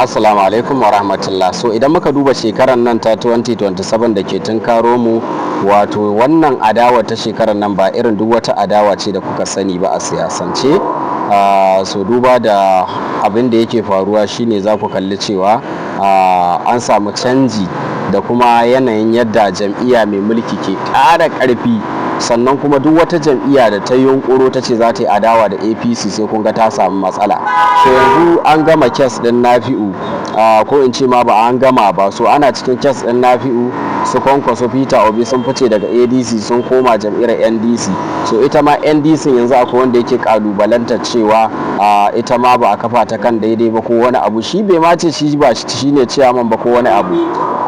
Assalamu alaikum wa rahmatullah. So idan muka duba shekarar nan ta 2027 da ke tunkaro mu, wato wannan adawa ta shekarar nan ba irin duk wata adawa ce da kuka sani ba a siyasance. So duba da abin da yake faruwa shine za ku kalli cewa an samu canji da kuma yanayin yadda jam'iyya mai mulki ke ƙara ƙarfi, sannan kuma duk wata jam'iyya da ta yunkuro ta ce za ta yi adawa da APC sai kun ga ta samu matsala. So yanzu an gama kes din Nafi'u, ko in ce ma ba an gama ba, so ana cikin kes din Nafi'u, su Kwankwaso Peter Obi sun fice daga ADC sun koma jam'iyyar NDC. So ita ma NDC yanzu akwai wanda yake kalubalantar cewa ita ma ba a kafa ta kan daidai ba ko wani abu. Shi bai ma ce shi ba shi ne ciyaman ba ko wani abu,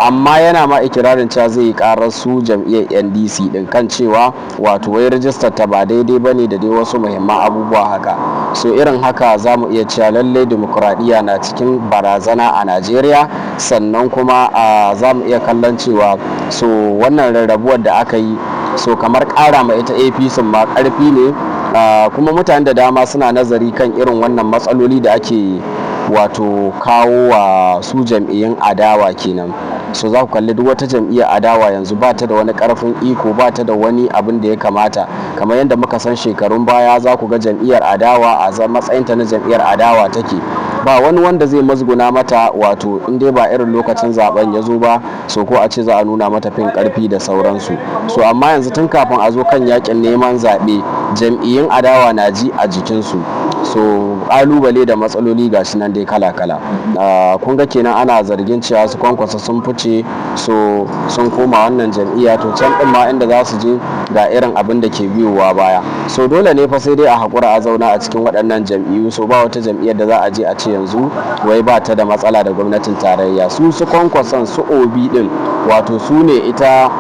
amma yana ma ikirarin cewa zai yi karar su jam'iyyar NDC din kan cewa wato wai rajistar ta ba daidai ba ne da dai wasu muhimman abubuwa haka. So irin haka za mu iya cewa lallai dimokuraɗiyya na cikin barazana a Najeriya, sannan kuma za mu iya kallon cewa so wannan rarrabuwar da aka yi so kamar ƙara ma ita APC ma ƙarfi ne. Kuma mutane da dama suna nazari kan irin wannan matsaloli da ake wato kawo wa su jam'iyyun adawa kenan. So za ku kalli duk wata jam'iyyar adawa yanzu ba ta da wani karfin iko, ba ta da wani abin da ya kamata, kamar yadda muka san shekarun baya za ku ga jam'iyyar adawa a matsayinta na jam'iyyar adawa take, ba wani wanda zai mazguna mata, wato in dai ba irin lokacin zaben ya zo ba, so ko a ce za a nuna mata fin karfi da sauransu. So amma yanzu tun kafin a zo kan yakin neman zaɓe, jam'iyyun adawa na ji a jikinsu. So kalubale da matsaloli gashi nan dai kala-kala. Kun ga kenan ana zargin cewa su Kwankwasa sun fice, so sun koma wannan jam'iyya, to can din ma inda za su je ga irin abin da ke biyowa baya. So dole ne fa sai dai a haƙura a zauna a cikin waɗannan jam'iyyu. So ba wata jam'iyyar da za a je a ce yanzu wai ba ta da matsala da gwamnatin tarayya. Su Kwankwason su Obi din, wato su ne ita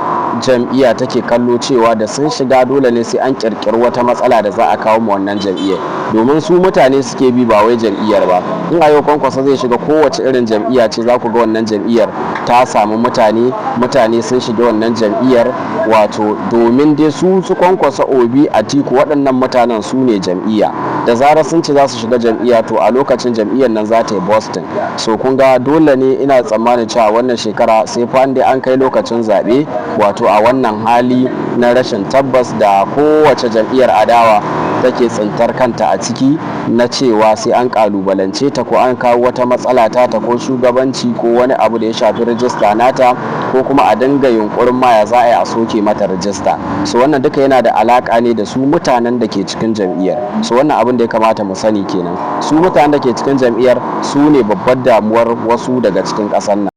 jam'iyya take kallo cewa da sun shiga dole ne sai an kirkiri wata matsala da za a kawo ma wannan jam'iyyar, domin su mutane suke bi ba wai jam'iyyar ba. In a yau Kwankwasa zai shiga kowace irin jam'iyya ce, za ku ga wannan jam'iyyar ta samu mutane sun shiga wannan jam'iyyar, wato domin dai su Kwankwasa, Obi, Atiku, waɗannan mutanen su ne jam'iyya. Da zarar sun ce za su shiga jam'iyya, to a lokacin jam'iyyar nan za ta yi Boston. So kun ga dole ne ina tsammanin cewa wannan shekara sai fa dai an kai lokacin zaɓe, wato a wannan hali na rashin tabbas da kowace jam'iyyar adawa take tsintar kanta a ciki, na cewa sai an kalubalance ta ko an kawo wata matsala ta ko shugabanci ko wani abu da ya shafi rajista nata, ko kuma a dinga yunkurin ma ya za a yi a soke mata rajista. So wannan duka yana da alaka ne da su mutanen da ke cikin jam'iyyar. So wannan abin da ya kamata mu sani kenan, su mutanen da ke cikin jam'iyyar su ne babbar damuwar wasu daga cikin ƙasar nan.